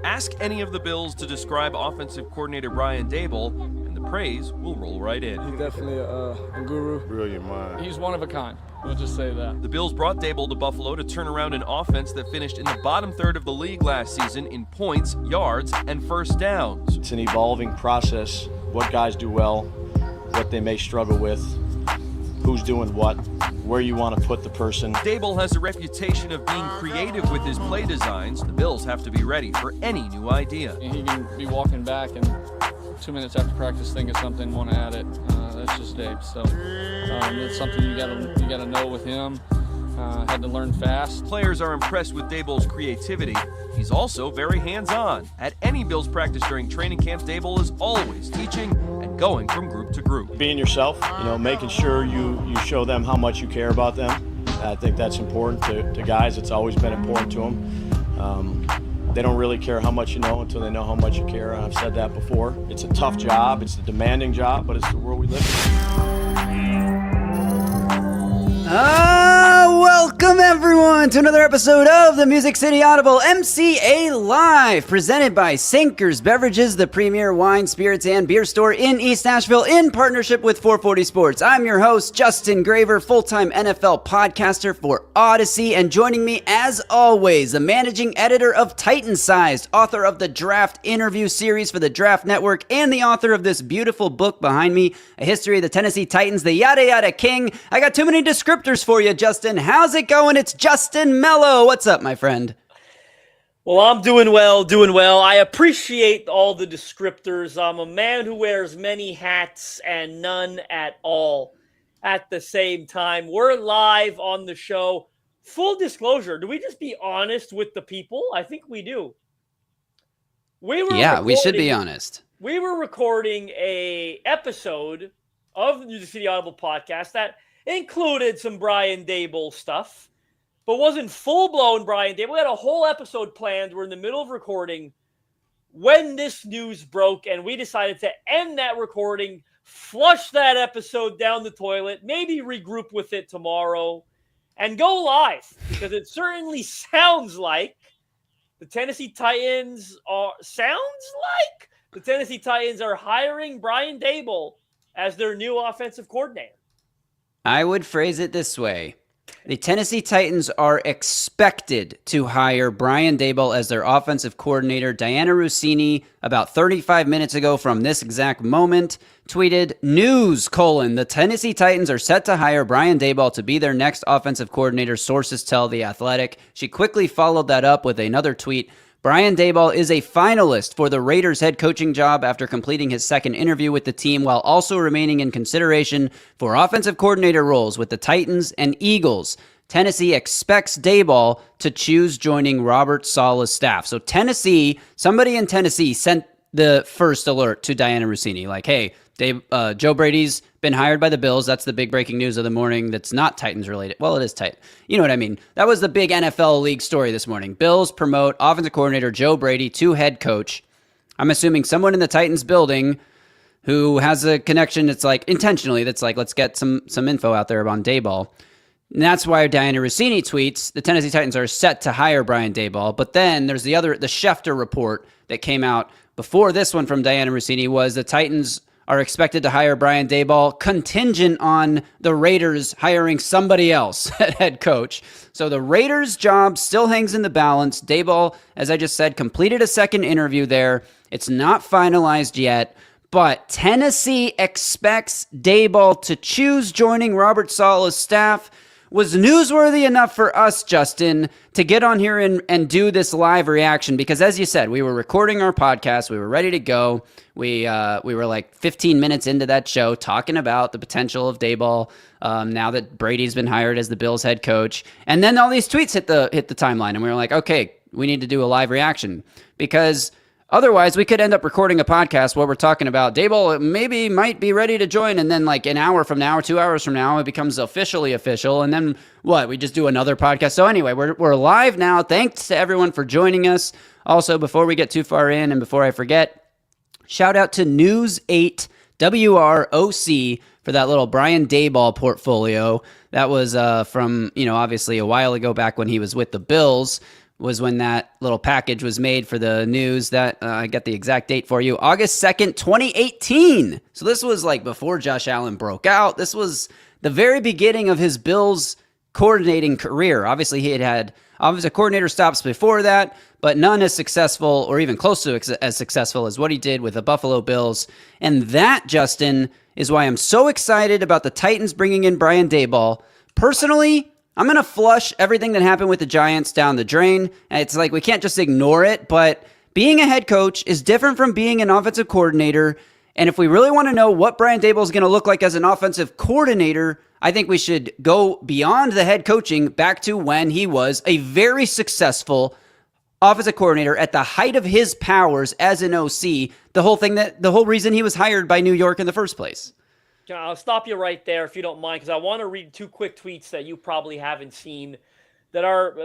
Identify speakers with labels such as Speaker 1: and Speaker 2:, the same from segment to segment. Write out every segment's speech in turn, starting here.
Speaker 1: Ask any of the Bills to describe offensive coordinator Brian Daboll, and the praise will roll right in.
Speaker 2: He's definitely a guru.
Speaker 3: Brilliant mind.
Speaker 2: He's one of a kind. We'll just say that.
Speaker 1: The Bills brought Daboll to Buffalo to turn around an offense that finished in the bottom third of the league last season in points, yards, and first downs.
Speaker 4: It's an evolving process. What guys do well, what they may struggle with, who's doing what, where you want to put the person.
Speaker 1: Daboll has a reputation of being creative with his play designs. The Bills have to be ready for any new idea.
Speaker 2: He can be walking back and 2 minutes after practice think of something, want to add it. That's just Dave. So it's something you gotta know with him. Had to learn fast.
Speaker 1: Players are impressed with Daboll's creativity. He's also very hands-on. At any Bills practice during training camp, Daboll is always teaching and going from group to group.
Speaker 4: Being yourself, making sure you show them how much you care about them. I think that's important to guys. It's always been important to them. They don't really care how much you know until they know how much you care, and I've said that before. It's a tough job, it's a demanding job, but it's the world we live in.
Speaker 5: Welcome everyone to another episode of the Music City Audible MCA Live, presented by Sinkers Beverages, the premier wine, spirits, and beer store in East Nashville, in partnership with 440 Sports. I'm your host, Justin Graver, full-time NFL podcaster for Odyssey, and joining me, as always, the managing editor of Titan-Sized, author of the Draft interview series for the Draft Network, and the author of this beautiful book behind me, A History of the Tennessee Titans, the Yada Yada King. I got too many descriptors for you, Justin. How's it going? It's Justin Melo. What's up, my friend?
Speaker 6: Well, I'm doing well. I appreciate all the descriptors. I'm a man who wears many hats and none at all at the same time. We're live on the show. Full disclosure, do we just be honest with the people? I think we do.
Speaker 5: We should be honest.
Speaker 6: We were recording a episode of the Music City Audible podcast that included some Brian Daboll stuff, but wasn't full-blown Brian Daboll. We had a whole episode planned. We're in the middle of recording when this news broke, and we decided to end that recording, flush that episode down the toilet, maybe regroup with it tomorrow, and go live, because it certainly sounds like the Tennessee Titans are hiring Brian Daboll as their new offensive coordinator.
Speaker 5: I would phrase it this way. The Tennessee Titans are expected to hire Brian Daboll as their offensive coordinator. Dianna Russini, about 35 minutes ago from this exact moment, tweeted, the Tennessee Titans are set to hire Brian Daboll to be their next offensive coordinator, sources tell The Athletic. She quickly followed that up with another tweet. Brian Daboll is a finalist for the Raiders head coaching job after completing his second interview with the team, while also remaining in consideration for offensive coordinator roles with the Titans and Eagles. Tennessee expects Daboll to choose joining Robert Saleh's staff. So somebody in Tennessee sent the first alert to Dianna Russini, like, hey, Joe Brady's been hired by the Bills. That's the big breaking news of the morning that's not Titans related. Well, it is Titan. You know what I mean? That was the big NFL league story this morning. Bills promote offensive coordinator Joe Brady to head coach. I'm assuming someone in the Titans building who has a connection that's like intentionally, that's like, let's get some info out there on Daboll. And that's why Dianna Russini tweets, the Tennessee Titans are set to hire Brian Daboll. But then there's the Schefter report that came out before this one from Dianna Russini, was the Titans are expected to hire Brian Daboll contingent on the Raiders hiring somebody else at head coach. So the Raiders' job still hangs in the balance. Daboll, as I just said, completed a second interview there. It's not finalized yet, but Tennessee expects Daboll to choose joining Robert Saleh's staff. Was newsworthy enough for us, Justin, to get on here and do this live reaction, because as you said, we were recording our podcast, we were ready to go. We were like 15 minutes into that show talking about the potential of Daboll now that Brady's been hired as the Bills head coach. And then all these tweets hit the timeline, and we were like, okay, we need to do a live reaction, because otherwise, we could end up recording a podcast where we're talking about Daboll might be ready to join, and then like an hour from now or 2 hours from now, it becomes officially official, and then what? We just do another podcast. So anyway, we're live now. Thanks to everyone for joining us. Also, before we get too far in and before I forget, shout out to News 8 WROC for that little Brian Daboll portfolio. That was from, obviously a while ago back when he was with the Bills. was when that little package was made for the news. That I got the exact date for you. August 2nd, 2018. So this was like before Josh Allen broke out. This was the very beginning of his Bills coordinating career. Obviously, he had offensive coordinator stops before that, but none as successful or even close to as successful as what he did with the Buffalo Bills. And that, Justin, is why I'm so excited about the Titans bringing in Brian Daboll. Personally, I'm going to flush everything that happened with the Giants down the drain. It's like we can't just ignore it, but being a head coach is different from being an offensive coordinator. And if we really want to know what Brian Daboll is going to look like as an offensive coordinator, I think we should go beyond the head coaching back to when he was a very successful offensive coordinator at the height of his powers as an OC. The whole reason he was hired by New York in the first place.
Speaker 6: I'll stop you right there if you don't mind, because I want to read 2 quick tweets that you probably haven't seen that are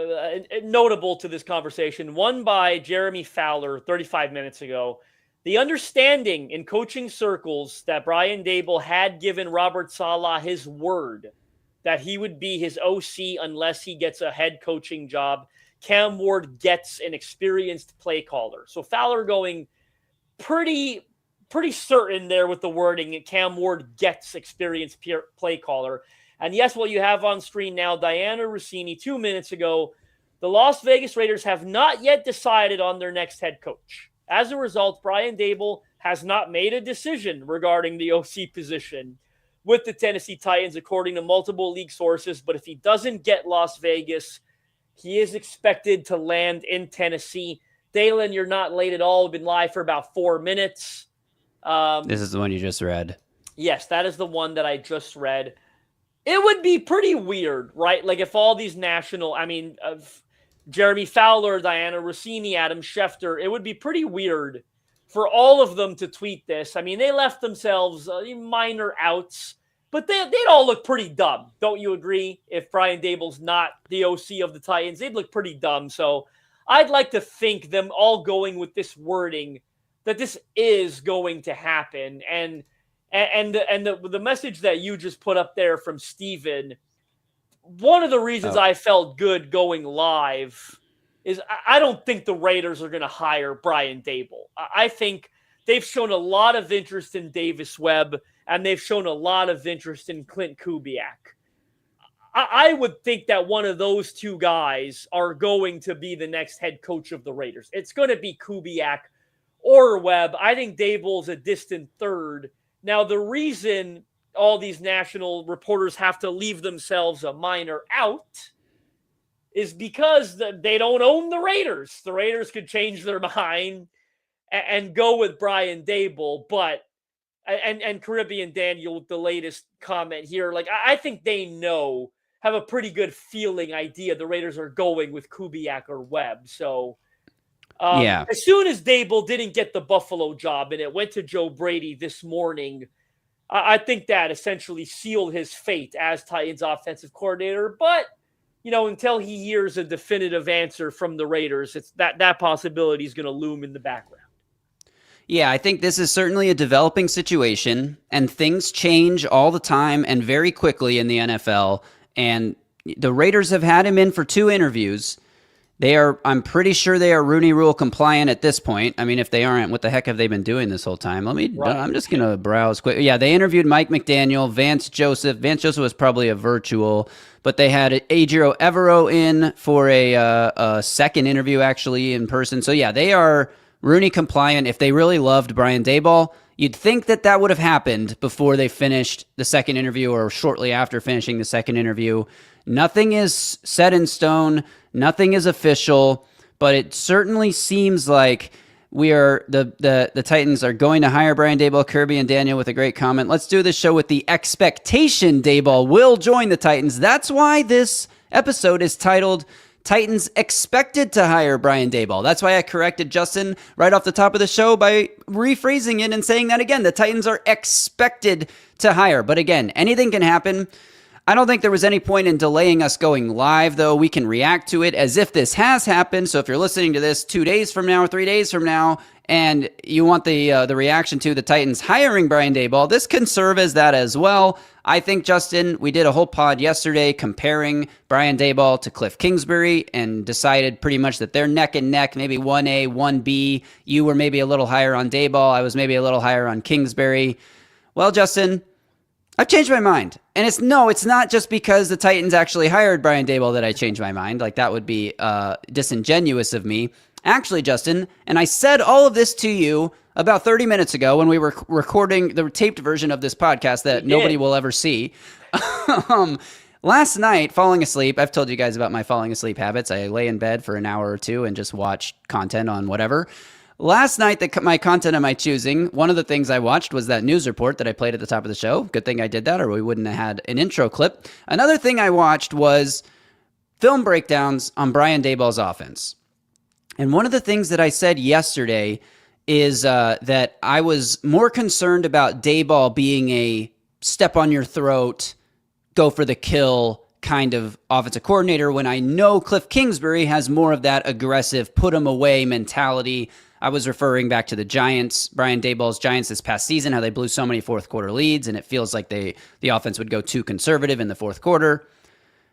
Speaker 6: notable to this conversation. One by Jeremy Fowler 35 minutes ago. The understanding in coaching circles that Brian Daboll had given Robert Saleh his word that he would be his OC unless he gets a head coaching job. Cam Ward gets an experienced play caller. So Fowler going pretty certain there with the wording. Cam Ward gets experienced play caller. And yes, what you have on screen now, Dianna Russini 2 minutes ago, the Las Vegas Raiders have not yet decided on their next head coach. As a result, Brian Daboll has not made a decision regarding the OC position with the Tennessee Titans, according to multiple league sources. But if he doesn't get Las Vegas, he is expected to land in Tennessee. Dalen, you're not late at all. We've been live for about 4 minutes.
Speaker 5: This is the one you just read.
Speaker 6: Yes, that is the one that I just read. It would be pretty weird, right? Like if all these Jeremy Fowler, Dianna Russini, Adam Schefter, it would be pretty weird for all of them to tweet this. I mean, they left themselves minor outs, but they'd all look pretty dumb. Don't you agree? If Brian Daboll's not the OC of the Titans, they'd look pretty dumb. So I'd like to think them all going with this wording that this is going to happen. And the message that you just put up there from Steven, one of the reasons I felt good going live is I don't think the Raiders are going to hire Brian Daboll. I think they've shown a lot of interest in Davis Webb, and they've shown a lot of interest in Clint Kubiak. I would think that one of those two guys are going to be the next head coach of the Raiders. It's going to be Kubiak or Webb. I think Daboll's a distant third. Now, the reason all these national reporters have to leave themselves a minor out is because they don't own the Raiders. The Raiders could change their mind and go with Brian Daboll, but and Caribbean Daniel with the latest comment here, like I think they have a pretty good feeling idea the Raiders are going with Kubiak or Webb. So as soon as Daboll didn't get the Buffalo job and it went to Joe Brady this morning, I think that essentially sealed his fate as Titans offensive coordinator. But, until he hears a definitive answer from the Raiders, it's that possibility is going to loom in the background.
Speaker 5: Yeah, I think this is certainly a developing situation, and things change all the time and very quickly in the NFL. And the Raiders have had him in for 2 interviews. I'm pretty sure they are Rooney Rule compliant at this point. I mean, if they aren't, what the heck have they been doing this whole time? I'm just going to browse quick. Yeah, they interviewed Mike McDaniel, Vance Joseph. Vance Joseph was probably a virtual, but they had Adrio Evero in for a second interview, actually, in person. So, yeah, they are Rooney compliant. If they really loved Brian Daboll, you'd think that would have happened before they finished the second interview or shortly after finishing the second interview. Nothing is set in stone. Nothing is official, but it certainly seems like the Titans are going to hire Brian Daboll. Kirby and Daniel with a great comment. Let's do this show with the expectation Daboll will join the Titans. That's why this episode is titled Titans Expected to Hire Brian Daboll. That's why I corrected Justin right off the top of the show by rephrasing it and saying that again. The Titans are expected to hire. But again, anything can happen. I don't think there was any point in delaying us going live, though. We can react to it as if this has happened. So if you're listening to this 2 days from now or 3 days from now, and you want the reaction to the Titans hiring Brian Daboll, this can serve as that as well. I think, Justin, we did a whole pod yesterday comparing Brian Daboll to Cliff Kingsbury and decided pretty much that they're neck and neck, maybe 1A, 1B. You were maybe a little higher on Daboll. I was maybe a little higher on Kingsbury. Well, Justin, I've changed my mind. And it's not just because the Titans actually hired Brian Daboll that I changed my mind. Like, that would be disingenuous of me. Actually, Justin, and I said all of this to you about 30 minutes ago when we were recording the taped version of this podcast that nobody will ever see. Last night, falling asleep, I've told you guys about my falling asleep habits. I lay in bed for an hour or two and just watch content on whatever. Last night, my content of my choosing, one of the things I watched was that news report that I played at the top of the show. Good thing I did that, or we wouldn't have had an intro clip. Another thing I watched was film breakdowns on Brian Daboll's offense. And one of the things that I said yesterday is that I was more concerned about Daboll being a step on your throat, go for the kill kind of offensive coordinator, when I know Cliff Kingsbury has more of that aggressive, put him away mentality. I was referring back to the Giants, Brian Daboll's Giants this past season, how they blew so many fourth quarter leads, and it feels like the offense would go too conservative in the fourth quarter.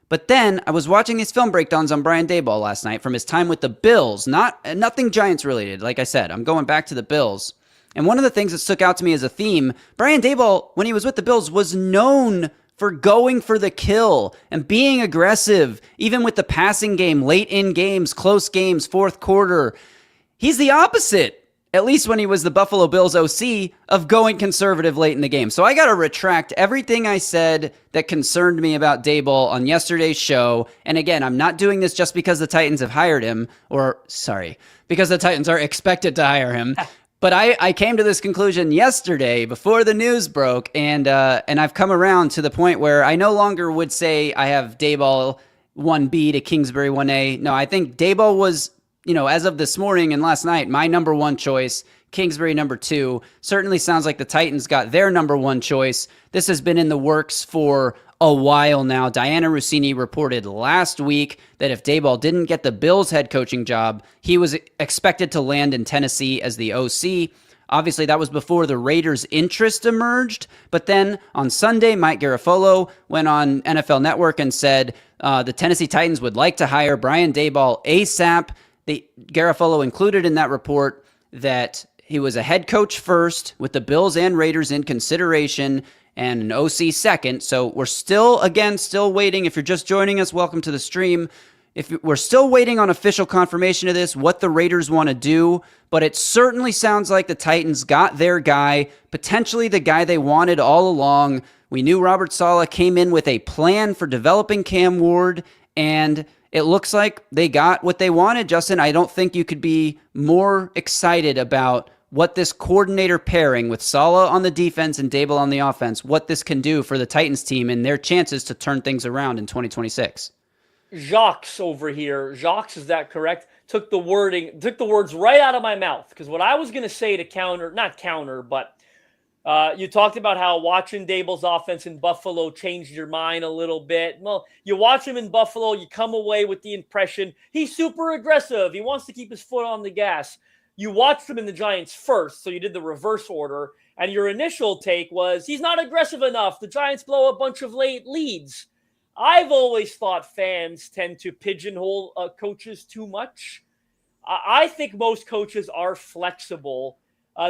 Speaker 5: But then I was watching his film breakdowns on Brian Daboll last night from his time with the Bills. Nothing Giants related. Like I said, I'm going back to the Bills. And one of the things that stuck out to me as a theme, Brian Daboll, when he was with the Bills, was known for going for the kill and being aggressive, even with the passing game, late in games, close games, fourth quarter. He's the opposite, at least when he was the Buffalo Bills OC, of going conservative late in the game. So I got to retract everything I said that concerned me about Daboll on yesterday's show. And again, I'm not doing this just because the Titans have hired him, because the Titans are expected to hire him. But I came to this conclusion yesterday before the news broke, and I've come around to the point where I no longer would say I have Daboll 1B to Kingsbury 1A. No, I think Daboll was, as of this morning and last night, my number one choice. Kingsbury number 2. Certainly sounds like the Titans got their number one choice. This has been in the works for a while now. Dianna Russini reported last week that if Daboll didn't get the Bills head coaching job, he was expected to land in Tennessee as the OC. Obviously, that was before the Raiders' interest emerged. But then on Sunday, Mike Garafolo went on NFL Network and said the Tennessee Titans would like to hire Brian Daboll ASAP. Garafolo included in that report that he was a head coach first, with the Bills and Raiders in consideration, and an OC second. So we're still waiting. If you're just joining us, welcome to the stream. We're still waiting on official confirmation of this, what the Raiders want to do, but it certainly sounds like the Titans got their guy, potentially the guy they wanted all along. We knew Robert Saleh came in with a plan for developing Cam Ward, and it looks like they got what they wanted, Justin. I don't think you could be more excited about what this coordinator pairing with Saleh on the defense and Daboll on the offense, what this can do for the Titans team and their chances to turn things around in 2026.
Speaker 6: Jacques over here. Jacques, is that correct? Took the words right out of my mouth. Because what I was going to say to not counter, but you talked about how watching Daboll's offense in Buffalo changed your mind a little bit. Well, you watch him in Buffalo, you come away with the impression he's super aggressive. He wants to keep his foot on the gas. You watched him in the Giants first, so you did the reverse order. And your initial take was he's not aggressive enough. The Giants blow a bunch of late leads. I've always thought fans tend to pigeonhole coaches too much. I think most coaches are flexible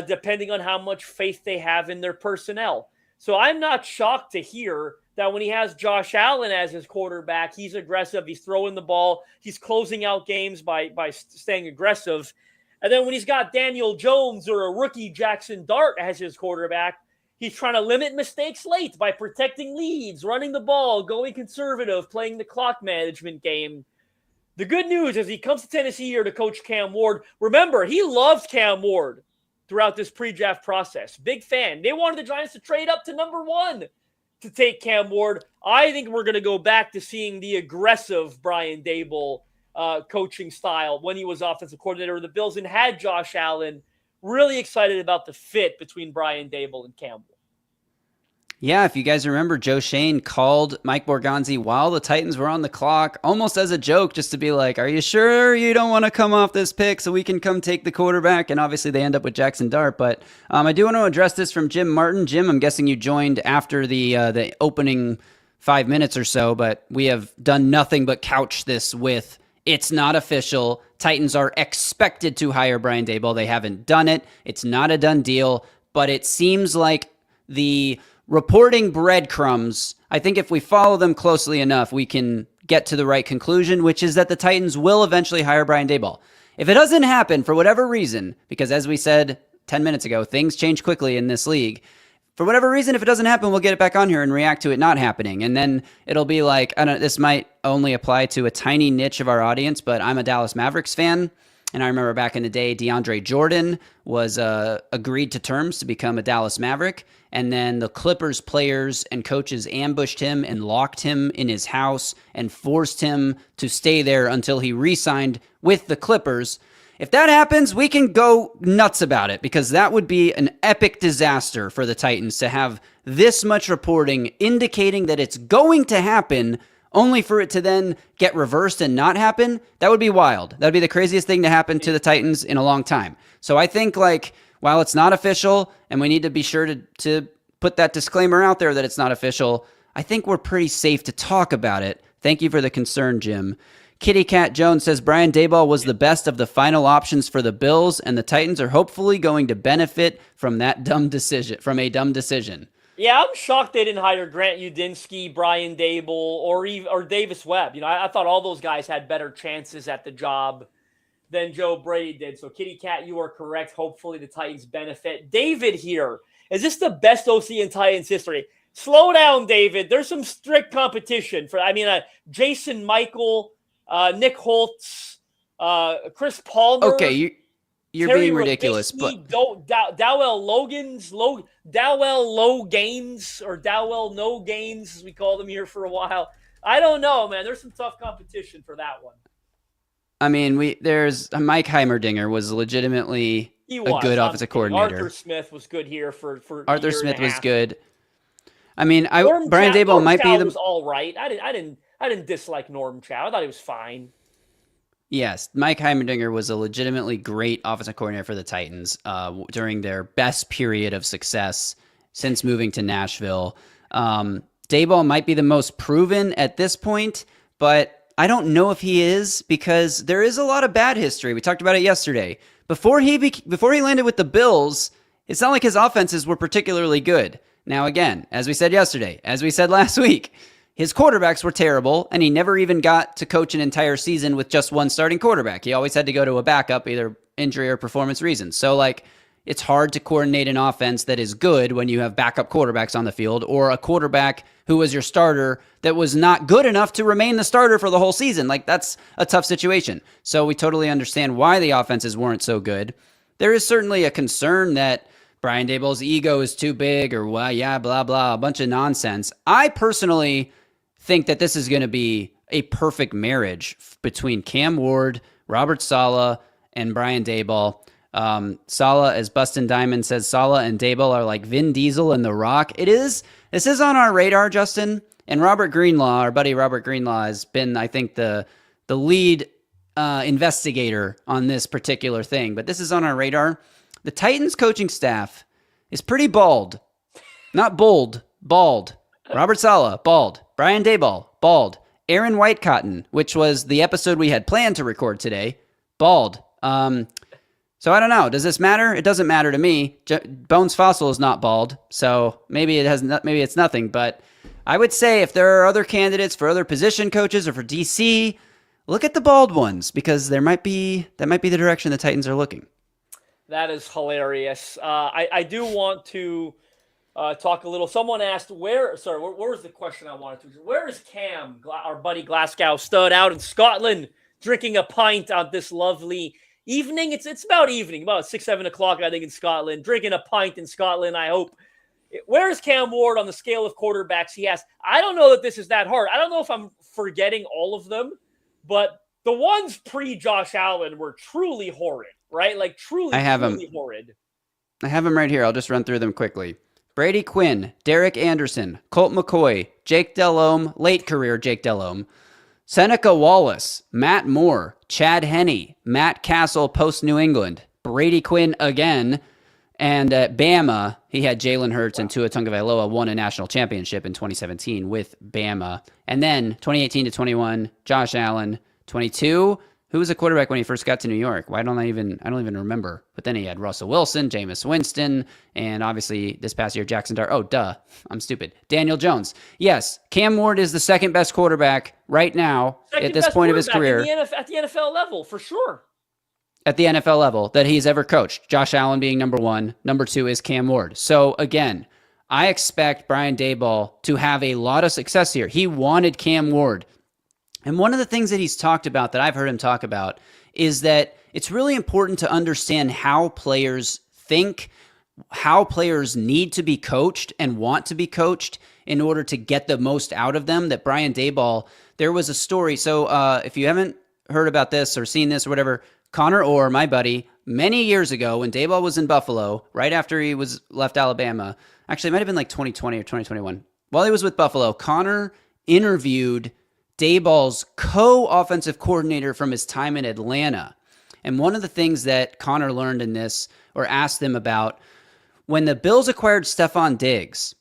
Speaker 6: depending on how much faith they have in their personnel. So I'm not shocked to hear that when he has Josh Allen as his quarterback, he's aggressive, he's throwing the ball, he's closing out games by staying aggressive. And then when he's got Daniel Jones or a rookie Jackson Dart as his quarterback, he's trying to limit mistakes late by protecting leads, running the ball, going conservative, playing the clock management game. The good news is he comes to Tennessee here to coach Cam Ward. Remember, he loved Cam Ward throughout this pre-draft process. Big fan. They wanted the Giants to trade up to number 1 to take Cam Ward. I think we're going to go back to seeing the aggressive Brian Daboll coaching style when he was offensive coordinator of the Bills and had Josh Allen. Really excited about the fit between Brian Daboll and Cam Ward.
Speaker 5: Yeah, if you guys remember, Joe Shane called Mike Borgonzi while the Titans were on the clock, almost as a joke, just to be like, are you sure you don't want to come off this pick so we can come take the quarterback? And obviously they end up with Jackson Dart. But I do want to address this from Jim Martin. Jim, I'm guessing you joined after the opening 5 minutes or so, but we have done nothing but couch this with it's not official. Titans are expected to hire Brian Daboll. They haven't done it. It's not a done deal, but it seems like the reporting breadcrumbs, I think if we follow them closely enough, we can get to the right conclusion, which is that the Titans will eventually hire Brian Daboll. If it doesn't happen for whatever reason, because as we said 10 minutes ago, things change quickly in this league. For whatever reason, if it doesn't happen, we'll get it back on here and react to it not happening. And then it'll be like, I don't. This might only apply to a tiny niche of our audience, but I'm a Dallas Mavericks fan. And I remember back in the day, DeAndre Jordan was agreed to terms to become a Dallas Maverick. And then the Clippers players and coaches ambushed him and locked him in his house and forced him to stay there until he re-signed with the Clippers. If that happens, we can go nuts about it because that would be an epic disaster for the Titans to have this much reporting indicating that it's going to happen only for it to then get reversed and not happen. That would be wild. That would be the craziest thing to happen to the Titans in a long time. So I think, like, while it's not official and we need to be sure to put that disclaimer out there that it's not official, I think we're pretty safe to talk about it. Thank you for the concern, Jim. Kitty Cat Jones says Brian Daboll was the best of the final options for the Bills, and the Titans are hopefully going to benefit from a dumb decision.
Speaker 6: Yeah, I'm shocked they didn't hire Grant Udinsky, Brian Daboll, or Davis Webb. You know, I thought all those guys had better chances at the job than Joe Brady did. So, Kitty Cat, you are correct. Hopefully the Titans benefit. David here. Is this the best OC in Titans history? Slow down, David. There's some strict competition. Jason Michael, Nick Holtz, Chris Palmer.
Speaker 5: Okay, you're
Speaker 6: Terry
Speaker 5: being ridiculous.
Speaker 6: Robinski,
Speaker 5: But
Speaker 6: Dowell Logains, or Dowell No Gains, as we called them here for a while. I don't know, man. There's some tough competition for that one.
Speaker 5: I mean, there's Mike Heimerdinger was legitimately a good offensive coordinator.
Speaker 6: Arthur Smith was good here for
Speaker 5: Arthur Smith was good. I mean,
Speaker 6: Norm
Speaker 5: Brian Daboll
Speaker 6: Norm
Speaker 5: might
Speaker 6: Chow
Speaker 5: be the
Speaker 6: was all right. I didn't dislike Norm Chow. I thought he was fine.
Speaker 5: Yes, Mike Heimerdinger was a legitimately great offensive coordinator for the Titans during their best period of success since moving to Nashville. Daboll might be the most proven at this point, but I don't know if he is because there is a lot of bad history. We talked about it yesterday. Before he landed with the Bills, it's not like his offenses were particularly good. Now, again, as we said yesterday, as we said last week, his quarterbacks were terrible, and he never even got to coach an entire season with just one starting quarterback. He always had to go to a backup, either injury or performance reasons. So, it's hard to coordinate an offense that is good when you have backup quarterbacks on the field or a quarterback who was your starter that was not good enough to remain the starter for the whole season. That's a tough situation. So we totally understand why the offenses weren't so good. There is certainly a concern that Brian Daboll's ego is too big or, well, yeah, blah, blah, a bunch of nonsense. I personally think that this is going to be a perfect marriage between Cam Ward, Robert Saleh, and Brian Daboll. Saleh, as Bustin' Diamond says, Saleh and Daboll are like Vin Diesel and The Rock. This is on our radar, Justin. And Robert Greenlaw, our buddy Robert Greenlaw, has been, I think, the lead investigator on this particular thing. But this is on our radar. The Titans coaching staff is pretty bald. Not bold, bald. Robert Saleh, bald. Brian Daboll, bald. Aaron Whitecotton, which was the episode we had planned to record today, bald. So I don't know. Does this matter? It doesn't matter to me. Bones Fossil is not bald, so maybe it's nothing. But I would say if there are other candidates for other position coaches or for DC, look at the bald ones because that might be the direction the Titans are looking.
Speaker 6: That is hilarious. I do want to talk a little. Someone asked where was the question I wanted to? Where is Cam, our buddy Glasgow stud, out in Scotland drinking a pint on this lovely evening? It's about evening, about 6-7 o'clock, I think, in Scotland. Drinking a pint in Scotland, I hope. Where is Cam Ward on the scale of quarterbacks he has? I don't know that this is that hard. I don't know if I'm forgetting all of them, but the ones pre-Josh Allen were truly horrid, right? Truly horrid.
Speaker 5: I have them right here. I'll just run through them quickly. Brady Quinn, Derek Anderson, Colt McCoy, Jake Delhomme, late career Jake Delhomme, Seneca Wallace, Matt Moore, Chad Henne, Matt Castle, post New England, Brady Quinn again, and at Bama, he had Jalen Hurts and Tua Tagovailoa won a national championship in 2017 with Bama. And then 2018 to 21, Josh Allen, 22. Who was a quarterback when he first got to New York? I don't even remember. But then he had Russell Wilson, Jameis Winston, and obviously this past year, Jackson Dart. Oh, duh. I'm stupid. Daniel Jones. Yes, Cam Ward is the second best quarterback right now at this point of his career.
Speaker 6: At the NFL level, for sure.
Speaker 5: At the NFL level that he's ever coached. Josh Allen being number one. Number two is Cam Ward. So again, I expect Brian Daboll to have a lot of success here. He wanted Cam Ward. And one of the things that he's talked about, that I've heard him talk about, is that it's really important to understand how players think, how players need to be coached and want to be coached in order to get the most out of them. That Brian Daboll, there was a story. So if you haven't heard about this or seen this or whatever, Connor Orr, my buddy, many years ago when Daboll was in Buffalo, right after he was left Alabama, actually it might have been like 2020 or 2021, while he was with Buffalo, Connor interviewed Daboll's co-offensive coordinator from his time in Atlanta. And one of the things that Connor learned in this, or asked them about, when the Bills acquired Stephon Diggs,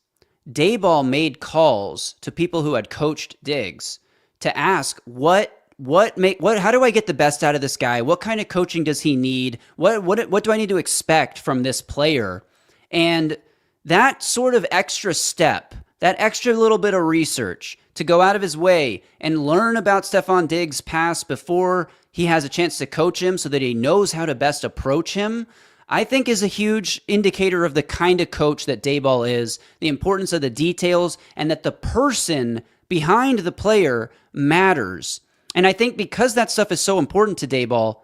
Speaker 5: Daboll made calls to people who had coached Diggs to ask how do I get the best out of this guy? What kind of coaching does he need? What do I need to expect from this player? And that sort of extra step, that extra little bit of research to go out of his way and learn about Stephon Diggs' past before he has a chance to coach him so that he knows how to best approach him, I think is a huge indicator of the kind of coach that Daboll is, the importance of the details, and that the person behind the player matters. And I think because that stuff is so important to Daboll,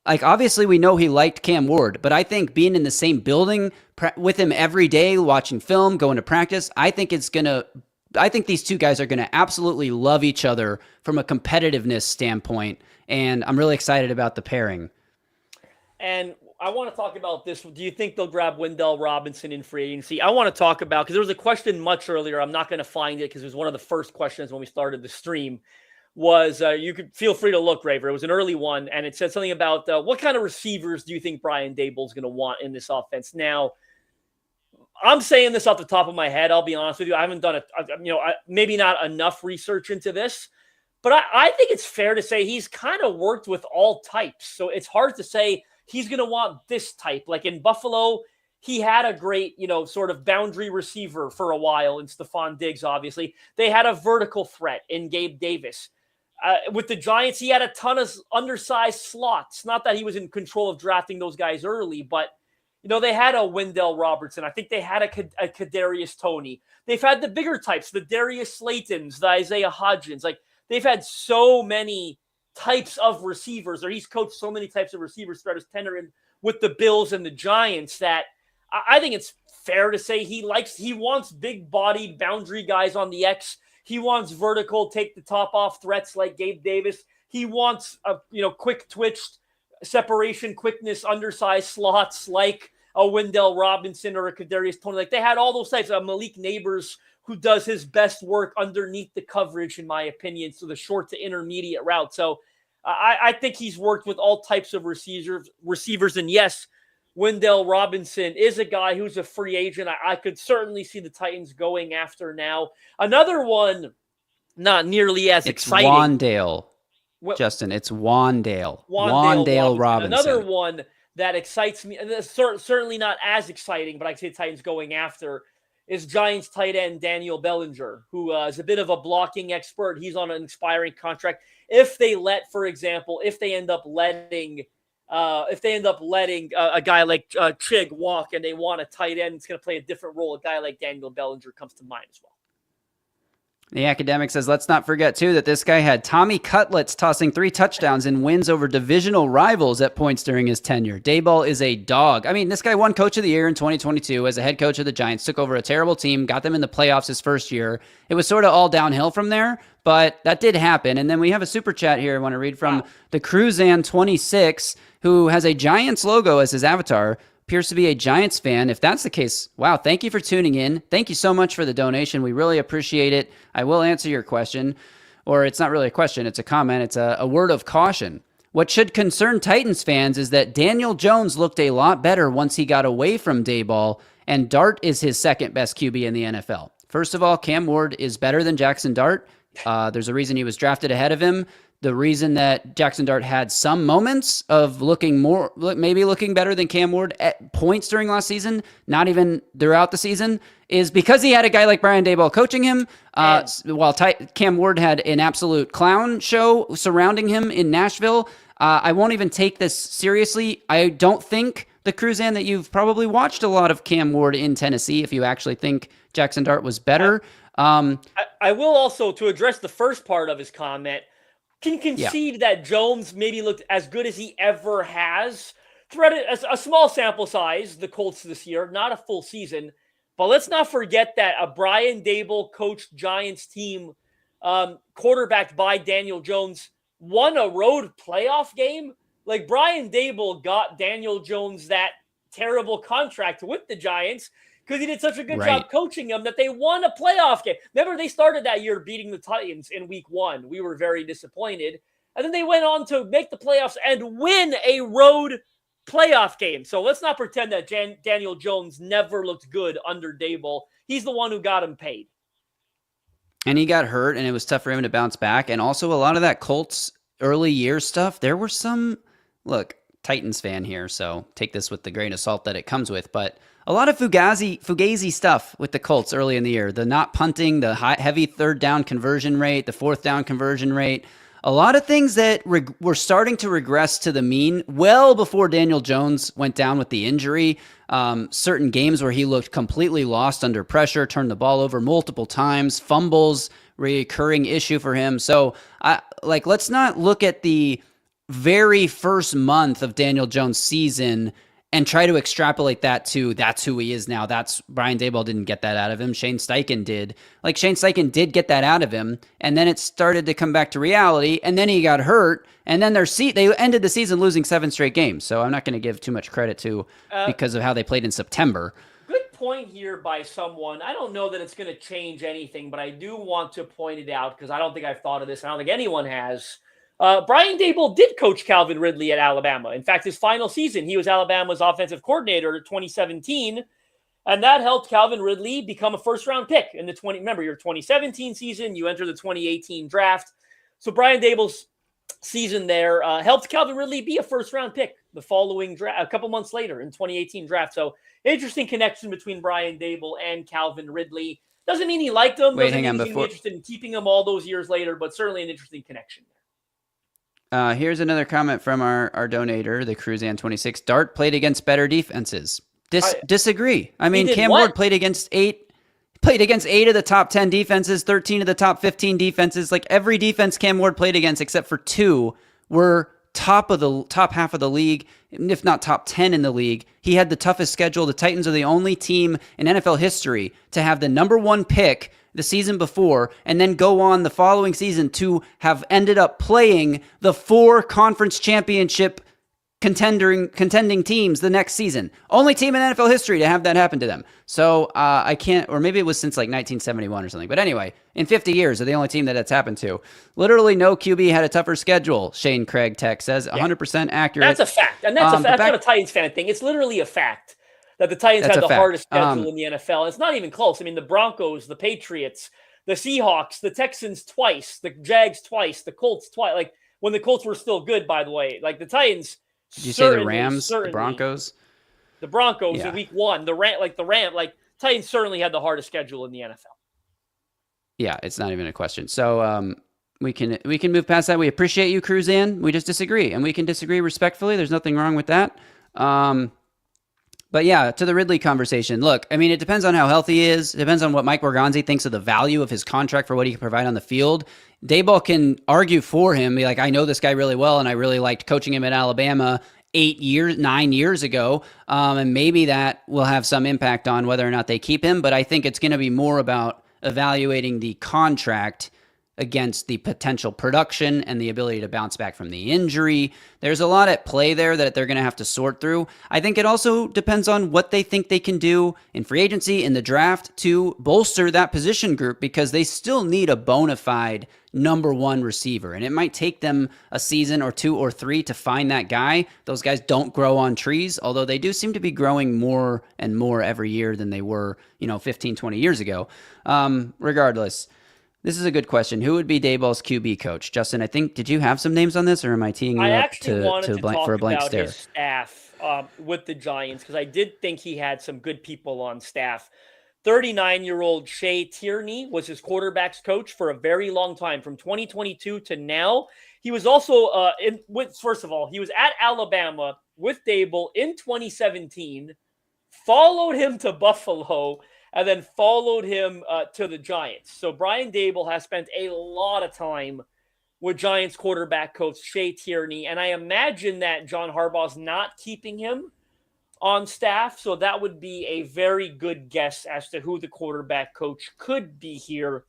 Speaker 5: like obviously we know he liked Cam Ward, but I think being in the same building with him every day, watching film, going to practice, I think these two guys are going to absolutely love each other from a competitiveness standpoint. And I'm really excited about the pairing.
Speaker 6: And I want to talk about this. Do you think they'll grab Wendell Robinson in free agency? I want to talk about, because there was a question much earlier. I'm not going to find it because it was one of the first questions when we started the stream. You could feel free to look, Graver. It was an early one, and it said something about what kind of receivers do you think Brian Daboll is going to want in this offense? Now, I'm saying this off the top of my head. I'll be honest with you. I haven't done maybe not enough research into this, but I think it's fair to say he's kind of worked with all types. So it's hard to say he's going to want this type. Like in Buffalo, he had a great, sort of boundary receiver for a while in Stephon Diggs, obviously. They had a vertical threat in Gabe Davis. With the Giants, he had a ton of undersized slots. Not that he was in control of drafting those guys early, but they had a Wendell Robertson. I think they had a Kadarius Toney. They've had the bigger types, the Darius Slaytons, the Isaiah Hodgins. Like they've had so many types of receivers, or he's coached so many types of receivers throughout his tenure with the Bills and the Giants that I think it's fair to say he wants big bodied boundary guys on the X. He wants vertical, take the top off threats like Gabe Davis. He wants quick twitched separation, quickness, undersized slots like a Wendell Robinson or a Kadarius Toney. Like they had all those types of Malik Neighbors who does his best work underneath the coverage, in my opinion. So the short to intermediate route. So I think he's worked with all types of receivers. And yes, Wendell Robinson is a guy who's a free agent. I could certainly see the Titans going after now. Another one, not nearly as exciting.
Speaker 5: Wandale. Justin, it's Wandale. Wandale Robinson.
Speaker 6: Another one that excites me, and certainly not as exciting, but I can see the Titans going after, is Giants tight end Daniel Bellinger, who is a bit of a blocking expert. He's on an expiring contract. If they end up letting a guy like Chig walk and they want a tight end, it's going to play a different role. A guy like Daniel Bellinger comes to mind as well.
Speaker 5: The academic says, let's not forget, too, that this guy had Tommy Cutlets tossing 3 touchdowns in wins over divisional rivals at points during his tenure. Daboll is a dog. I mean, this guy won Coach of the Year in 2022 as a head coach of the Giants, took over a terrible team, got them in the playoffs his first year. It was sort of all downhill from there, but that did happen. And then we have a super chat here I want to read from the Cruzan26, who has a Giants logo as his avatar, appears to be a Giants fan. If that's the case, wow, thank you for tuning in. Thank you so much for the donation. We really appreciate it. I will answer your question, or it's not really a question, it's a comment. It's a word of caution. What should concern Titans fans is that Daniel Jones looked a lot better once he got away from Daboll, and Dart is his second best QB in the NFL. First of all, Cam Ward is better than Jackson Dart. There's a reason he was drafted ahead of him. The reason that Jackson Dart had some moments of maybe looking better than Cam Ward at points during last season, not even throughout the season, is because he had a guy like Brian Daboll coaching him, while Cam Ward had an absolute clown show surrounding him in Nashville. I won't even take this seriously. I don't think, the Cruzan, that you've probably watched a lot of Cam Ward in Tennessee if you actually think Jackson Dart was better.
Speaker 6: I will also, to address the first part of his comment, can concede that Jones maybe looked as good as he ever has. Thread a small sample size, the Colts this year, not a full season. But let's not forget that a Brian Daboll coached Giants team, quarterbacked by Daniel Jones, won a road playoff game. Like, Brian Daboll got Daniel Jones that terrible contract with the Giants because he did such a good job coaching them that they won a playoff game. Remember, they started that year beating the Titans in week 1. We were very disappointed. And then they went on to make the playoffs and win a road playoff game. So let's not pretend that Daniel Jones never looked good under Daboll. He's the one who got him paid.
Speaker 5: And he got hurt, and it was tough for him to bounce back. And also a lot of that Colts early year stuff, there were some, look, Titans fan here, so take this with the grain of salt that it comes with, but a lot of fugazi stuff with the Colts early in the year. The not punting, the heavy third down conversion rate, the fourth down conversion rate. A lot of things that were starting to regress to the mean well before Daniel Jones went down with the injury. Certain games where he looked completely lost under pressure, turned the ball over multiple times, fumbles, recurring issue for him. So, let's not look at the very first month of Daniel Jones' season and try to extrapolate that to that's who he is now. That's Brian Daboll didn't get that out of him. Shane Steichen did. Shane Steichen did get that out of him, and then it started to come back to reality, and then he got hurt, and then they ended the season losing 7 straight games. So I'm not going to give too much credit to because of how they played in September.
Speaker 6: Good point here by someone. I don't know that it's going to change anything, but I do want to point it out because I don't think I've thought of this. I don't think anyone has. Brian Daboll did coach Calvin Ridley at Alabama. In fact, his final season, he was Alabama's offensive coordinator in 2017, and that helped Calvin Ridley become a first-round pick in the Remember, your 2017 season, you enter the 2018 draft. So Brian Daboll's season there helped Calvin Ridley be a first-round pick the following draft, a couple months later in 2018 draft. So interesting connection between Brian Daboll and Calvin Ridley. Doesn't mean he liked him. Doesn't mean he's interested in keeping him all those years later, but certainly an interesting connection.
Speaker 5: Here's another comment from our donator, the Cruzan26. Dart played against better defenses. Disagree. I mean, Cam Ward played against 8 of the top 10 defenses, 13 of the top 15 defenses. Every defense Cam Ward played against, except for 2, were top half of the league, if not top 10 in the league. He had the toughest schedule. The Titans are the only team in NFL history to have the number 1 pick the season before, and then go on the following season to have ended up playing the 4 conference championship contending teams the next season. Only team in NFL history to have that happen to them. So I can't, or maybe it was since 1971 or something. But anyway, in 50 years, they're the only team that it's happened to. Literally no QB had a tougher schedule, Shane Craig Tech says. 100% accurate.
Speaker 6: That's a fact. And that's not a Titans fan thing. It's literally a fact that the Titans had the hardest schedule in the NFL. It's not even close. I mean, the Broncos, the Patriots, the Seahawks, the Texans twice, the Jags twice, the Colts twice. When the Colts were still good, by the way. The Titans.
Speaker 5: Did you say the Rams, the Broncos?
Speaker 6: The Broncos in week 1. Titans certainly had the hardest schedule in the NFL.
Speaker 5: Yeah, it's not even a question. So we can move past that. We appreciate you, Cruzan. We just disagree, and we can disagree respectfully. There's nothing wrong with that. But yeah, to the Ridley conversation. Look, I mean, it depends on how healthy he is. It depends on what Mike Morganzi thinks of the value of his contract for what he can provide on the field. Daboll can argue for him, be like, I know this guy really well, and I really liked coaching him at Alabama 9 years ago, and maybe that will have some impact on whether or not they keep him. But I think it's going to be more about evaluating the contract against the potential production and the ability to bounce back from the injury. There's a lot at play there that they're going to have to sort through. I think it also depends on what they think they can do in free agency, in the draft, to bolster that position group, because they still need a bona fide number one receiver. And it might take them a season or 2 or 3 to find that guy. Those guys don't grow on trees, although they do seem to be growing more and more every year than they were, 15, 20 years ago. Regardless, this is a good question. Who would be Daboll's QB coach? Justin, I think, did you have some names on this, or am I teeing you up for a blank stare?
Speaker 6: His staff with the Giants, because I did think he had some good people on staff. 39-year-old Shea Tierney was his quarterback's coach for a very long time, from 2022 to now. He was also first of all, he was at Alabama with Daboll in 2017, followed him to Buffalo, and then followed him to the Giants. So Brian Daboll has spent a lot of time with Giants quarterback coach Shea Tierney, and I imagine that John Harbaugh's not keeping him on staff, so that would be a very good guess as to who the quarterback coach could be here.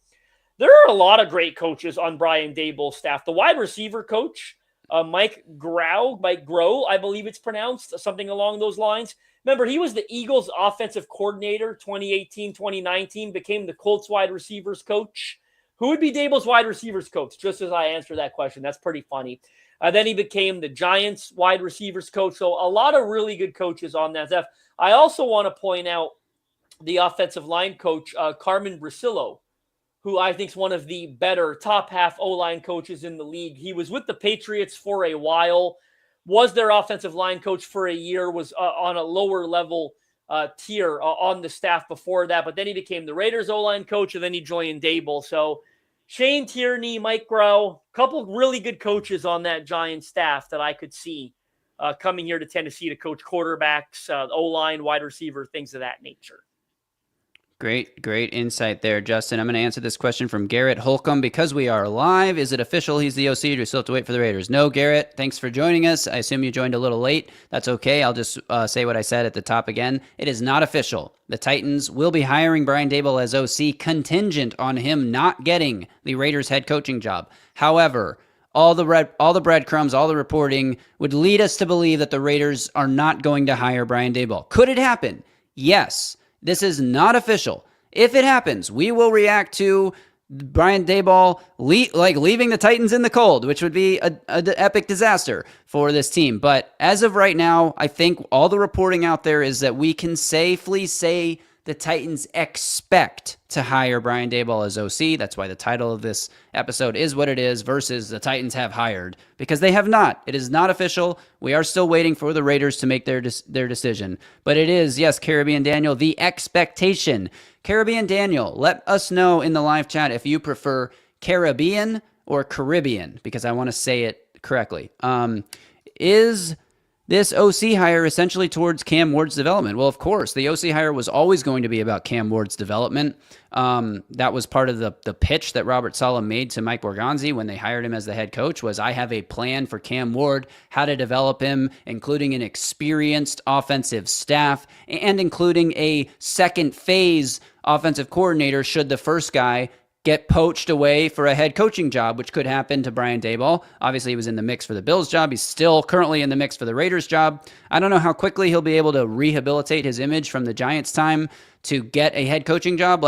Speaker 6: There are a lot of great coaches on Brian Daboll's staff. The wide receiver coach, Mike Groh, I believe it's pronounced, something along those lines. Remember, he was the Eagles offensive coordinator 2018, 2019, became the Colts wide receivers coach. Who would be Daboll's wide receivers coach? Just as I answer that question. That's pretty funny. Then he became the Giants wide receivers coach. So a lot of really good coaches on that staff. I also want to point out the offensive line coach, Carmen Brasillo, who I think is one of the better top half O-line coaches in the league. He was with the Patriots for a while, was their offensive line coach for a year, was on a lower level tier on the staff before that. But then he became the Raiders O-line coach, and then he joined Daboll. So Shane Tierney, Mike Groh, a couple of really good coaches on that Giants staff that I could see coming here to Tennessee to coach quarterbacks, O-line, wide receiver, things of that nature.
Speaker 5: Great insight there, Justin. I'm going to answer this question from Garrett Holcomb. Because we are live, is it official he's the OC, or do we still have to wait for the Raiders? No, Garrett, thanks for joining us. I assume you joined a little late. That's okay. I'll just say what I said at the top again. It is not official. The Titans will be hiring Brian Daboll as OC contingent on him not getting the Raiders head coaching job. However, all the breadcrumbs, all the reporting would lead us to believe that the Raiders are not going to hire Brian Daboll. Could it happen? Yes. This is not official. If it happens, we will react to Brian Daboll leaving the Titans in the cold, which would be an epic disaster for this team. But as of right now, I think all the reporting out there is that we can safely say the Titans expect to hire Brian Daboll as OC. That's why the title of this episode is what it is, versus the Titans have hired, because they have not. It is not official. We are still waiting for the Raiders to make their decision. But it is, yes, Caribbean Daniel, the expectation. Caribbean Daniel, let us know in the live chat if you prefer Caribbean or Caribbean, because I want to say it correctly. Is this OC hire essentially towards Cam Ward's development? Well, of course, the OC hire was always going to be about Cam Ward's development. That was part of the pitch that Robert Saleh made to Mike Borgonzi when they hired him as the head coach, was I have a plan for Cam Ward, how to develop him, including an experienced offensive staff and including a second phase offensive coordinator should the first guy get poached away for a head coaching job, which could happen to Brian Daboll. Obviously, he was in the mix for the Bills job. He's still currently in the mix for the Raiders job. I don't know how quickly he'll be able to rehabilitate his image from the Giants time to get a head coaching job.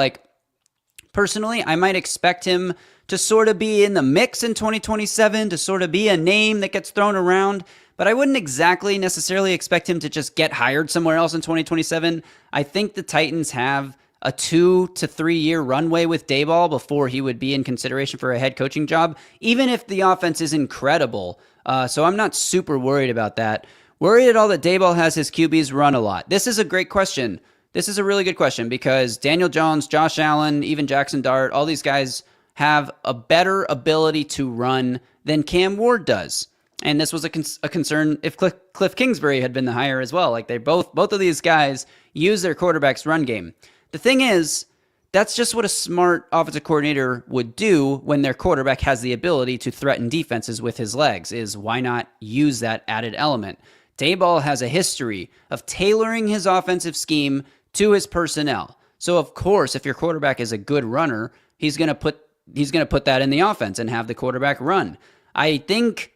Speaker 5: Personally, I might expect him to sort of be in the mix in 2027, to sort of be a name that gets thrown around, but I wouldn't exactly necessarily expect him to just get hired somewhere else in 2027. I think the Titans have a 2 to 3 year runway with Daboll before he would be in consideration for a head coaching job, even if the offense is incredible. So I'm not super worried about that. Worried at all that Daboll has his QBs run a lot? This is a great question. This is a really good question, because Daniel Jones, Josh Allen, even Jackson Dart, all these guys have a better ability to run than Cam Ward does. And this was a concern if Cliff Kingsbury had been the hire as well. They both of these guys use their quarterback's run game. The thing is, that's just what a smart offensive coordinator would do when their quarterback has the ability to threaten defenses with his legs, is why not use that added element? Daboll has a history of tailoring his offensive scheme to his personnel. So, of course, if your quarterback is a good runner, he's going to put he's going to put that in the offense and have the quarterback run. I think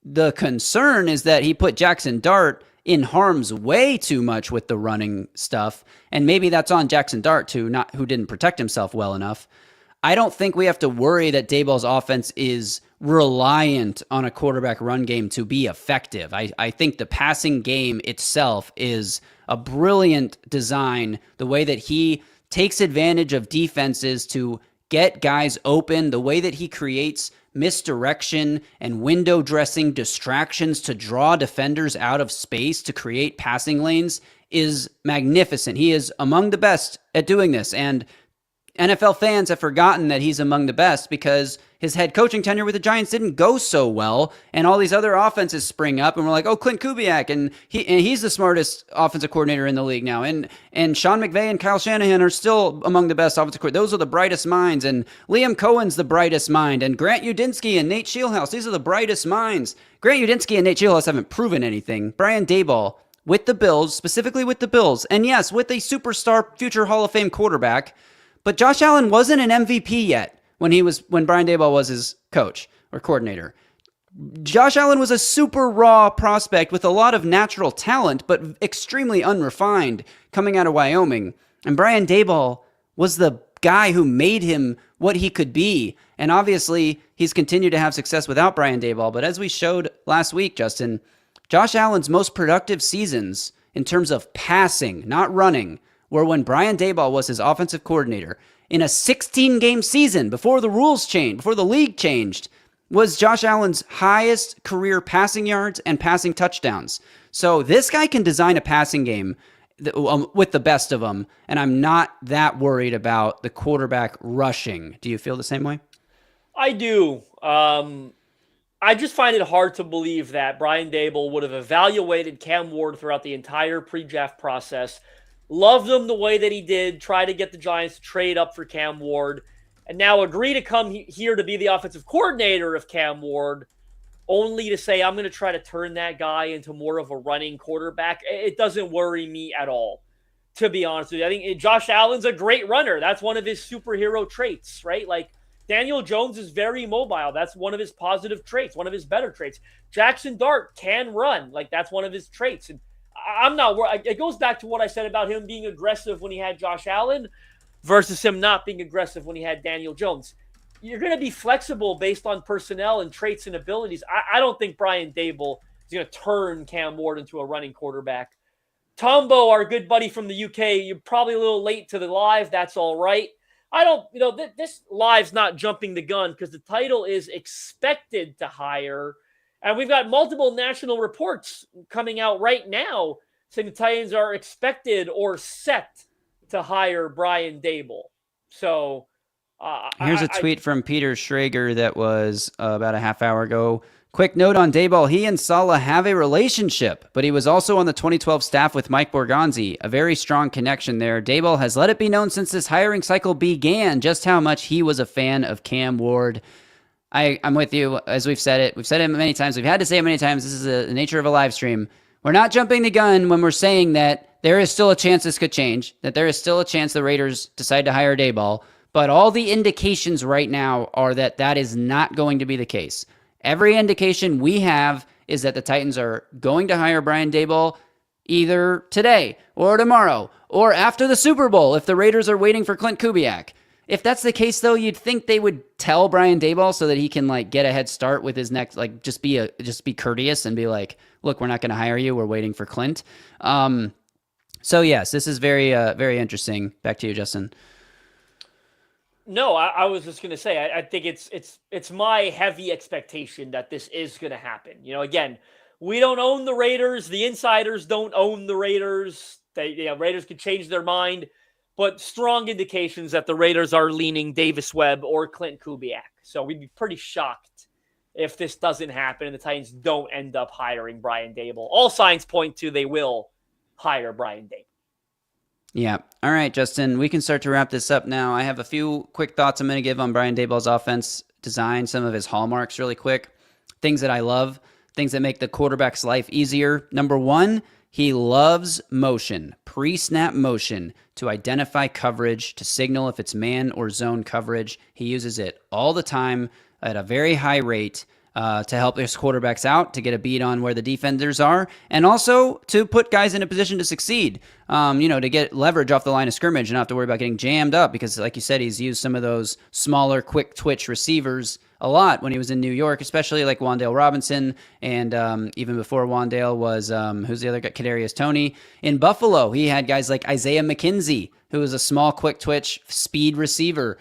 Speaker 5: the concern is that he put Jackson Dart in harm's way too much with the running stuff, and maybe that's on Jackson Dart too, who didn't protect himself well enough. I don't think we have to worry that Daboll's offense is reliant on a quarterback run game to be effective. I think the passing game itself is a brilliant design, the way that he takes advantage of defenses to get guys open, the way that he creates misdirection and window dressing distractions to draw defenders out of space to create passing lanes is magnificent. He is among the best at doing this, and NFL fans have forgotten that he's among the best because his head coaching tenure with the Giants didn't go so well, and all these other offenses spring up, and we're like, oh, Clint Kubiak, and he's the smartest offensive coordinator in the league now, and Sean McVay and Kyle Shanahan are still among the best offensive coordinators. Those are the brightest minds, and Liam Cohen's the brightest mind, and Grant Udinski and Nate Scheelhaus, these are the brightest minds. Grant Udinski and Nate Scheelhaus haven't proven anything. Brian Daboll, with the Bills, specifically with the Bills, and yes, with a superstar future Hall of Fame quarterback, but Josh Allen wasn't an MVP yet when Brian Daboll was his coach or coordinator. Josh Allen was a super raw prospect with a lot of natural talent, but extremely unrefined coming out of Wyoming. And Brian Daboll was the guy who made him what he could be. And obviously, he's continued to have success without Brian Daboll. But as we showed last week, Justin, Josh Allen's most productive seasons in terms of passing, not running, were when Brian Daboll was his offensive coordinator. In a 16-game season, before the rules changed, before the league changed, was Josh Allen's highest career passing yards and passing touchdowns. So this guy can design a passing game with the best of them, and I'm not that worried about the quarterback rushing. Do you feel the same way?
Speaker 6: I do. I just find it hard to believe that Brian Daboll would have evaluated Cam Ward throughout the entire pre-draft process, loved him the way that he did, try to get the Giants to trade up for Cam Ward, and now agree to come here to be the offensive coordinator of Cam Ward, only to say, I'm going to try to turn that guy into more of a running quarterback. It doesn't worry me at all, to be honest with you. I think Josh Allen's a great runner. That's one of his superhero traits, right? Like, Daniel Jones is very mobile. That's one of his positive traits, one of his better traits. Jackson Dart can run. Like, that's one of his traits. And I'm not worried. It goes back to what I said about him being aggressive when he had Josh Allen versus him not being aggressive when he had Daniel Jones. You're going to be flexible based on personnel and traits and abilities. I don't think Brian Daboll is going to turn Cam Ward into a running quarterback. Tombo, our good buddy from the UK, you're probably a little late to the live. That's all right. I don't, this live's not jumping the gun because the title is expected to hire. And we've got multiple national reports coming out right now saying the Titans are expected or set to hire Brian Daboll. So
Speaker 5: here's a tweet from Peter Schrager that was about a half hour ago. Quick note on Daboll. He and Saleh have a relationship, but he was also on the 2012 staff with Mike Borgonzi. A very strong connection there. Daboll has let it be known since this hiring cycle began just how much he was a fan of Cam Ward. I'm with you, as we've said it. We've said it many times. We've had to say it many times. This is the nature of a live stream. We're not jumping the gun when we're saying that there is still a chance this could change, that there is still a chance the Raiders decide to hire Daboll, but all the indications right now are that that is not going to be the case. Every indication we have is that the Titans are going to hire Brian Daboll either today or tomorrow or after the Super Bowl if the Raiders are waiting for Clint Kubiak. If that's the case, though, you'd think they would tell Brian Daboll so that he can get a head start with his next, just be courteous and be like, look, we're not going to hire you. We're waiting for Clint. So yes, this is very, very interesting. Back to you, Justin.
Speaker 6: No, I was just going to say, I think it's my heavy expectation that this is going to happen. Again, we don't own the Raiders. The insiders don't own the Raiders. Raiders could change their mind. But strong indications that the Raiders are leaning Davis Webb or Clint Kubiak. So we'd be pretty shocked if this doesn't happen and the Titans don't end up hiring Brian Daboll. All signs point to they will hire Brian Daboll.
Speaker 5: Yeah. All right, Justin, we can start to wrap this up now. I have a few quick thoughts I'm going to give on Brian Daboll's offense design, some of his hallmarks really quick, things that I love, things that make the quarterback's life easier. Number one, He loves motion, pre-snap motion, to identify coverage, to signal if it's man or zone coverage. He uses it all the time at a very high rate to help his quarterbacks out, to get a beat on where the defenders are, and also to put guys in a position to succeed, to get leverage off the line of scrimmage and not have to worry about getting jammed up because, like you said, he's used some of those smaller, quick twitch receivers a lot when he was in New York, especially like Wan'Dale Robinson, and even before Wan'Dale was, who's the other guy? Kadarius Toney. In Buffalo, he had guys like Isaiah McKenzie, who was a small, quick twitch, speed receiver.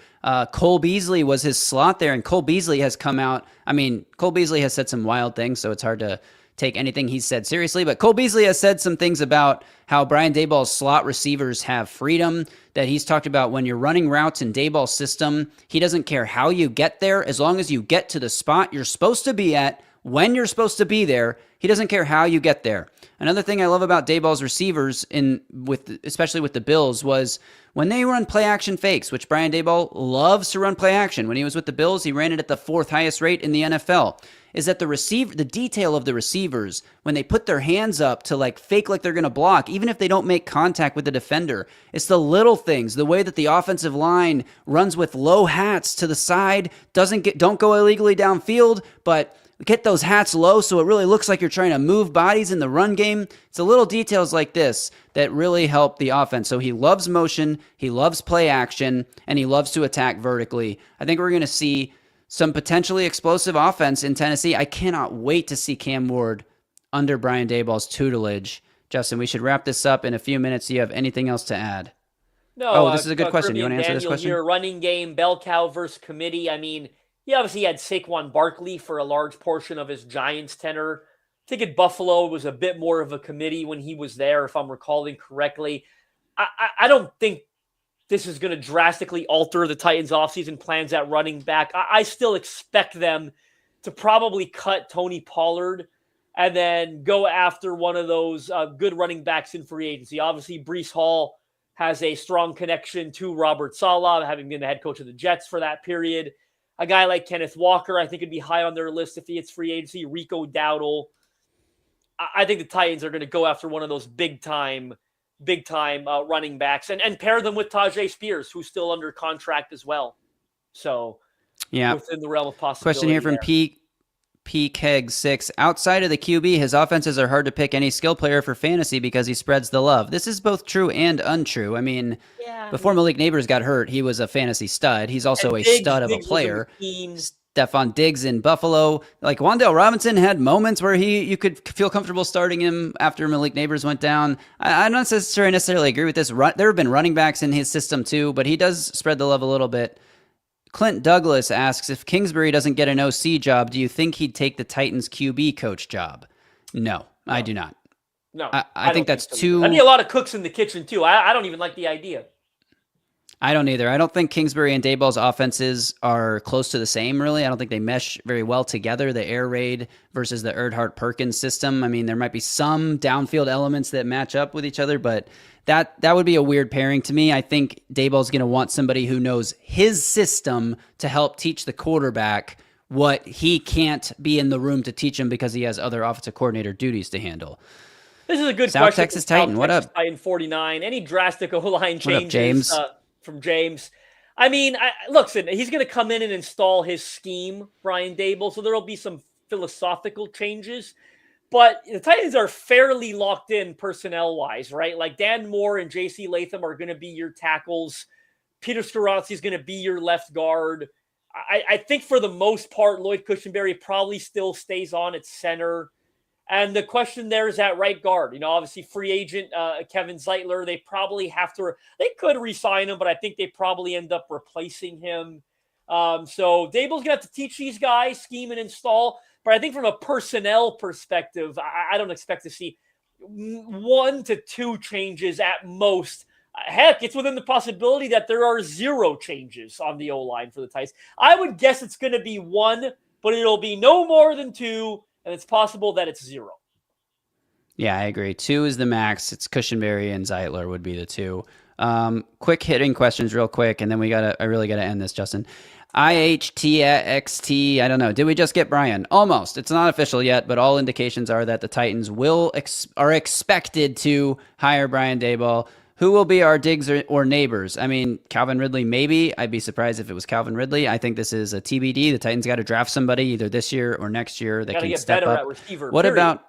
Speaker 5: Cole Beasley was his slot there, and Cole Beasley has come out. I mean, Cole Beasley has said some wild things, so it's hard to take anything he's said seriously, but Cole Beasley has said some things about how Brian Daboll's slot receivers have freedom, that he's talked about when you're running routes in Daboll's system, he doesn't care how you get there, as long as you get to the spot you're supposed to be at, when you're supposed to be there, he doesn't care how you get there. Another thing I love about Daboll's receivers, especially with the Bills, was when they run play-action fakes, which Brian Daboll loves to run play-action. When he was with the Bills, he ran it at the 4th highest rate in the NFL, is that the detail of the receivers, when they put their hands up to like fake like they're going to block, even if they don't make contact with the defender, it's the little things, the way that the offensive line runs with low hats to the side, don't go illegally downfield, but get those hats low so it really looks like you're trying to move bodies in the run game. It's the little details like this that really help the offense. So he loves motion, he loves play action, and he loves to attack vertically. I think we're going to see some potentially explosive offense in Tennessee. I cannot wait to see Cam Ward under Brian Daboll's tutelage. Justin, we should wrap this up in a few minutes. Do you have anything else to add?
Speaker 6: No.
Speaker 5: This is a good question. You want to answer this question?
Speaker 6: Your running game, bell cow versus committee. I mean, he obviously had Saquon Barkley for a large portion of his Giants tenure. I think at Buffalo it was a bit more of a committee when he was there, if I'm recalling correctly. I don't think this is going to drastically alter the Titans' offseason plans at running back. I still expect them to probably cut Tony Pollard and then go after one of those good running backs in free agency. Obviously, Breece Hall has a strong connection to Robert Saleh, having been the head coach of the Jets for that period. A guy like Kenneth Walker, I think, would be high on their list if he hits free agency. Rico Dowdle. I think the Titans are going to go after one of those big-time running backs and pair them with Tajay Spears, who's still under contract as well. So,
Speaker 5: yeah,
Speaker 6: within the realm of possibility.
Speaker 5: Question here from P Keg 6. Outside of the QB, his offenses are hard to pick any skill player for fantasy because he spreads the love. This is both true and untrue. I mean, before Malik Neighbors got hurt, he was a fantasy stud. He's also a stud of a player. Stephon Diggs in Buffalo. Like Wan'Dale Robinson had moments where you could feel comfortable starting him after Malik Neighbors went down. I don't necessarily agree with this. There have been running backs in his system too, but he does spread the love a little bit. Clint Douglas asks, if Kingsbury doesn't get an OC job, do you think he'd take the Titans QB coach job? No, I do not.
Speaker 6: No,
Speaker 5: I think that's too...
Speaker 6: I need a lot of cooks in the kitchen too. I don't even like the idea.
Speaker 5: I don't either. I don't think Kingsbury and Daboll's offenses are close to the same, really. I don't think they mesh very well together, the air raid versus the Erdhart-Perkins system. I mean, there might be some downfield elements that match up with each other, but that would be a weird pairing to me. I think Daboll's going to want somebody who knows his system to help teach the quarterback what he can't be in the room to teach him because he has other offensive coordinator duties to handle.
Speaker 6: This is a good
Speaker 5: South
Speaker 6: question.
Speaker 5: Texas Titan, what up?
Speaker 6: Titan 49. Any drastic O-line changes?
Speaker 5: What up, James?
Speaker 6: From James. I mean, listen, he's going to come in and install his scheme, Brian Daboll, so there will be some philosophical changes. But the Titans are fairly locked in personnel-wise, right? Like Dan Moore and J.C. Latham are going to be your tackles. Peter Skoronsky is going to be your left guard. I think for the most part, Lloyd Cushenberry probably still stays on at center. And the question there is at right guard. You know, obviously free agent Kevin Zeitler, they could re-sign him, but I think they probably end up replacing him. So Daboll's going to have to teach these guys, scheme and install. But I think from a personnel perspective, I don't expect to see 1 to 2 changes at most. Heck, it's within the possibility that there are 0 changes on the O-line for the Titans. I would guess it's going to be 1, but it'll be no more than 2. And it's possible that it's 0.
Speaker 5: Yeah, I agree. 2 is the max. It's Cushenberry and Zeitler would be the 2. Quick hitting questions real quick, and then I really got to end this, Justin. IHTXT, I don't know. Did we just get Brian? Almost. It's not official yet, but all indications are that the Titans are expected to hire Brian Daboll. Who will be our digs or neighbors? I mean, Calvin Ridley, maybe. I'd be surprised if it was Calvin Ridley. I think this is a TBD. The Titans got to draft somebody either this year or next year that can step up.
Speaker 6: At receiver,
Speaker 5: what
Speaker 6: period.
Speaker 5: about...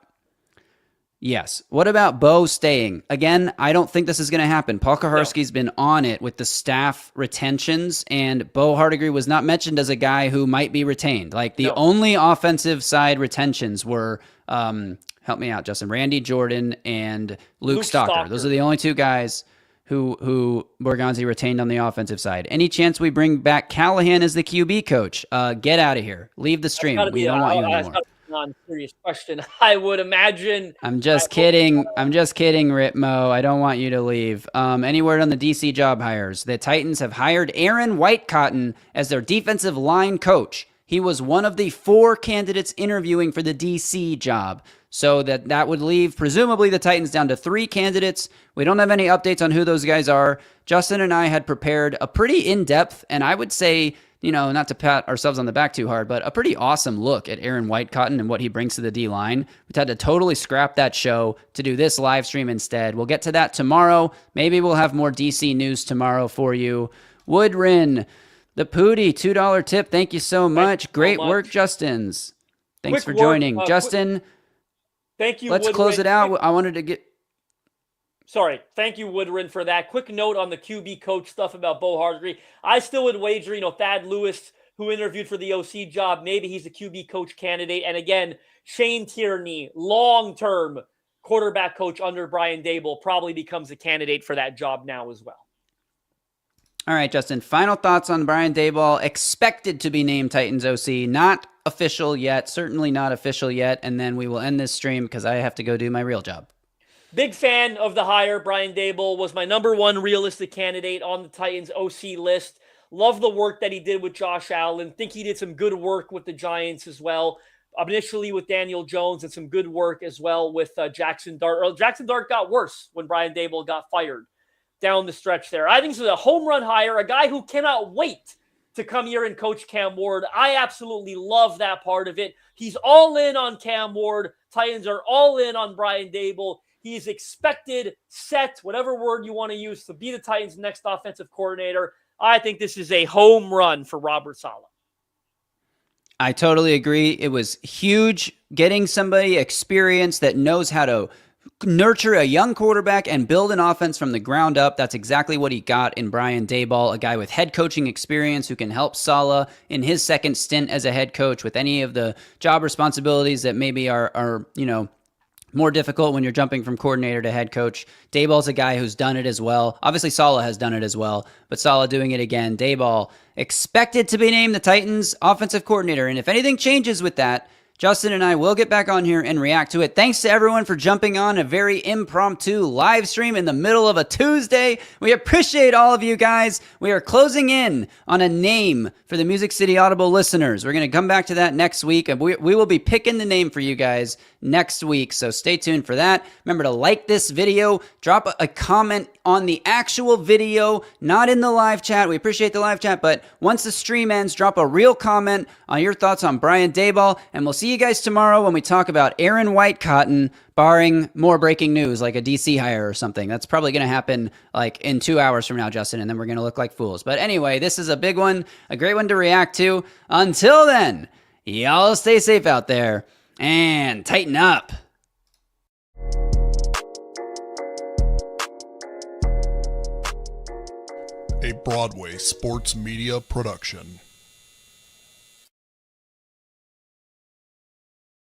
Speaker 5: Yes. What about Bo staying? Again, I don't think this is going to happen. Paul Kaharski's been on it with the staff retentions, and Bo Hardigree was not mentioned as a guy who might be retained. Like, the only offensive side retentions were, help me out, Justin, Randy Jordan and Luke Stalker. Those are the only two guys who Borgonzi retained on the offensive side. Any chance we bring back Callahan as the QB coach? Get out of here. Leave the stream. We don't want you anymore.
Speaker 6: Non-serious question. I would imagine.
Speaker 5: I'm just kidding, Ritmo. I don't want you to leave. Any word on the DC job hires? The Titans have hired Aaron Whitecotton as their defensive line coach. He was one of the 4 candidates interviewing for the DC job. So that would leave, presumably, the Titans down to 3 candidates. We don't have any updates on who those guys are. Justin and I had prepared a pretty in-depth, and I would say, not to pat ourselves on the back too hard, but a pretty awesome look at Aaron Whitecotton and what he brings to the D-line. We've had to totally scrap that show to do this live stream instead. We'll get to that tomorrow. Maybe we'll have more DC news tomorrow for you. Woodrin, the Pootie, $2 tip. Thank you so much. Great work, Justins. Thanks for joining. Justin,
Speaker 6: thank you.
Speaker 5: Let's close it out. I wanted to get...
Speaker 6: Sorry. Thank you, Woodrin, for that. Quick note on the QB coach stuff about Bo Hardigree. I still would wager, Thad Lewis, who interviewed for the OC job, maybe he's a QB coach candidate. And again, Shane Tierney, long-term quarterback coach under Brian Daboll, probably becomes a candidate for that job now as well.
Speaker 5: All right, Justin, final thoughts on Brian Daboll, expected to be named Titans OC, not official yet, certainly not official yet, and then we will end this stream because I have to go do my real job.
Speaker 6: Big fan of the hire. Brian Daboll was my number 1 realistic candidate on the Titans OC list. Love the work that he did with Josh Allen. Think he did some good work with the Giants as well. Initially with Daniel Jones and some good work as well with Jackson Dart. Jackson Dart got worse when Brian Daboll got fired down the stretch there. I think this is a home run hire, a guy who cannot wait to come here and coach Cam Ward. I absolutely love that part of it. He's all in on Cam Ward. Titans are all in on Brian Daboll. He's expected, set, whatever word you want to use, to be the Titans' next offensive coordinator. I think this is a home run for Robert Saleh.
Speaker 5: I totally agree. It was huge getting somebody experienced that knows how to nurture a young quarterback and build an offense from the ground up. That's exactly what he got in Brian Daboll, a guy with head coaching experience who can help Saleh in his second stint as a head coach with any of the job responsibilities that maybe are more difficult when you're jumping from coordinator to head coach. Daboll's a guy who's done it as well. Obviously, Saleh has done it as well, but Saleh doing it again. Daboll expected to be named the Titans offensive coordinator, and if anything changes with that, Justin and I will get back on here and react to it. Thanks to everyone for jumping on a very impromptu live stream in the middle of a Tuesday. We appreciate all of you guys. We are closing in on a name for the Music City Audible listeners. We're going to come back to that next week, and we will be picking the name for you guys next week, so stay tuned for that. Remember to like this video, drop a comment on the actual video, not in the live chat. We appreciate the live chat, but once the stream ends, drop a real comment on your thoughts on Brian Daboll, and we'll see you guys tomorrow when we talk about Aaron Whitecotton, barring more breaking news like a DC hire or something. That's probably going to happen like in 2 hours from now, Justin, and then we're going to look like fools. But anyway, this is a big one, a great one to react to. Until then, y'all stay safe out there and tighten up.
Speaker 3: A Broadway sports media production.